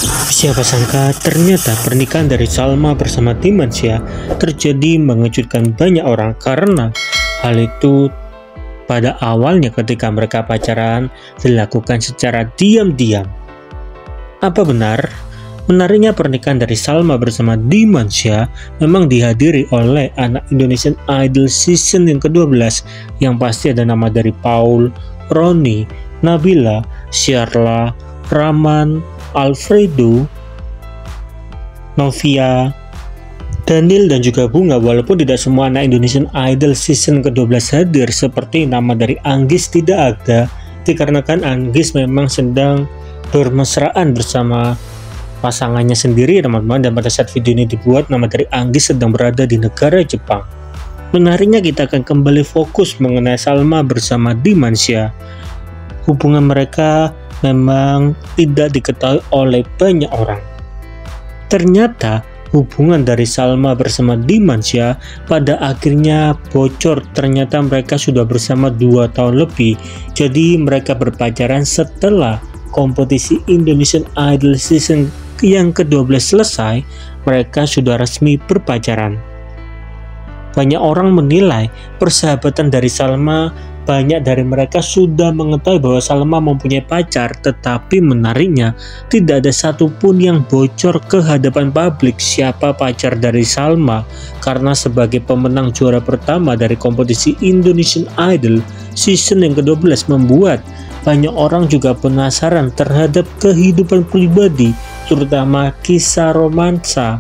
Siapa sangka ternyata pernikahan dari Salma bersama Dimansya terjadi mengejutkan banyak orang karena hal itu pada awalnya ketika mereka pacaran dilakukan secara diam-diam. Apa benar? Menariknya pernikahan dari Salma bersama Dimansya memang dihadiri oleh anak Indonesian Idol season yang ke-12 yang pasti ada nama dari Paul, Roni, Nabila, Syarla, Rahman, Alfredo, Novia, Daniel dan juga Bunga. Walaupun tidak semua anak Indonesian Idol season ke-12 hadir seperti nama dari Anggis tidak ada, dikarenakan Anggis memang sedang bermesraan bersama pasangannya sendiri teman-teman, dan pada saat video ini dibuat nama dari Anggis sedang berada di negara Jepang. Menariknya kita akan kembali fokus mengenai Salma bersama Dimansya. Hubungan mereka memang tidak diketahui oleh banyak orang. Ternyata hubungan dari Salma bersama Dimansya pada akhirnya bocor. Ternyata mereka sudah bersama 2 tahun lebih. Jadi mereka berpacaran setelah kompetisi Indonesian Idol season yang ke-12 selesai. Mereka sudah resmi berpacaran. Banyak orang menilai persahabatan dari Salma. Banyak dari mereka sudah mengetahui bahwa Salma mempunyai pacar, tetapi menariknya tidak ada satupun yang bocor ke hadapan publik siapa pacar dari Salma, karena sebagai pemenang juara pertama dari kompetisi Indonesian Idol season yang ke-12 membuat banyak orang juga penasaran terhadap kehidupan pribadi, terutama kisah romansa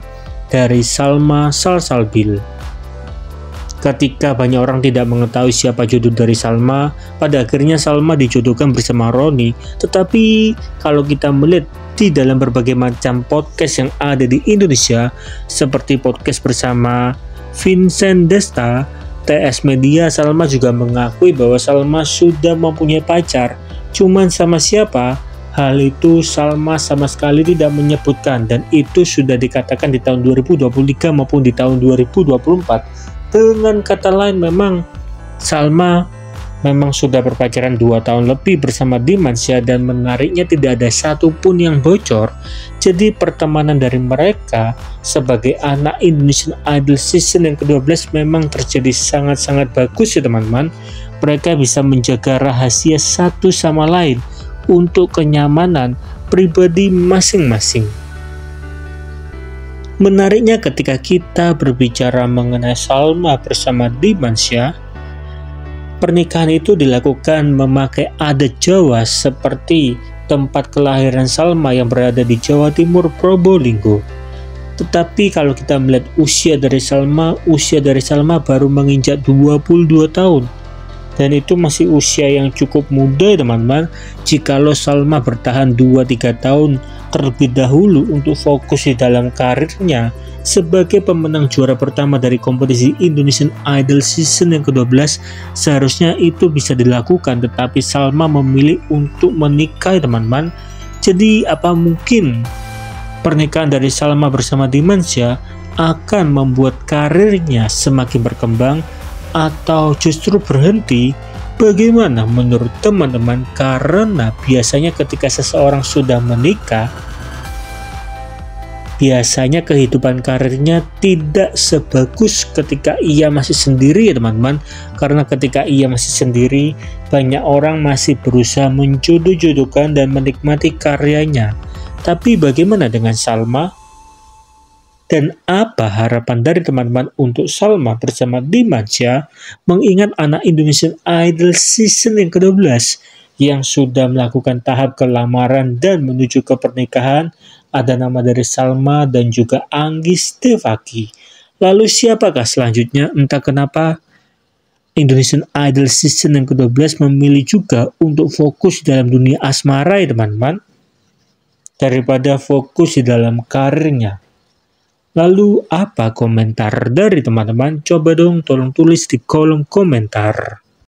dari Salma Salsabila. Ketika banyak orang tidak mengetahui siapa jodoh dari Salma, pada akhirnya Salma dijodohkan bersama Roni. Tetapi kalau kita melihat di dalam berbagai macam podcast yang ada di Indonesia, seperti podcast bersama Vincent Desta, TS Media, Salma juga mengakui bahwa Salma sudah mempunyai pacar. Cuman sama siapa? Hal itu Salma sama sekali tidak menyebutkan, dan itu sudah dikatakan di tahun 2023 maupun di tahun 2024. Dengan kata lain, memang Salma memang sudah berpacaran 2 tahun lebih bersama Dimansya, dan menariknya tidak ada satupun yang bocor. Jadi pertemanan dari mereka sebagai anak Indonesian Idol season yang ke-12 memang terjadi sangat-sangat bagus ya teman-teman. Mereka bisa menjaga rahasia satu sama lain untuk kenyamanan pribadi masing-masing. Menariknya ketika kita berbicara mengenai Salma bersama Dimansya, pernikahan itu dilakukan memakai adat Jawa seperti tempat kelahiran Salma yang berada di Jawa Timur, Probolinggo. Tetapi kalau kita melihat usia dari Salma baru menginjak 22 tahun. Dan itu masih usia yang cukup muda teman-teman. Jikalau Salma bertahan 2-3 tahun terlebih dahulu untuk fokus di dalam karirnya sebagai pemenang juara pertama dari kompetisi Indonesian Idol season yang ke-12, seharusnya itu bisa dilakukan. Tetapi Salma memilih untuk menikah teman-teman. Jadi apa mungkin pernikahan dari Salma bersama Dimansya akan membuat karirnya semakin berkembang atau justru berhenti? Bagaimana menurut teman-teman? Karena biasanya ketika seseorang sudah menikah, biasanya kehidupan karirnya tidak sebagus ketika ia masih sendiri ya teman-teman. Karena ketika ia masih sendiri, banyak orang masih berusaha menjodoh-jodohkan dan menikmati karyanya. Tapi bagaimana dengan Salma? Dan apa harapan dari teman-teman untuk Salma bersama Dimansya, mengingat anak Indonesian Idol season yang ke-12 yang sudah melakukan tahap kelamaran dan menuju ke pernikahan, ada nama dari Salma dan juga Anggis Devaki. Lalu siapakah selanjutnya? Entah kenapa Indonesian Idol season yang ke-12 memilih juga untuk fokus dalam dunia asmara ya teman-teman, daripada fokus di dalam karirnya. Lalu apa komentar dari teman-teman? Coba dong tolong tulis di kolom komentar.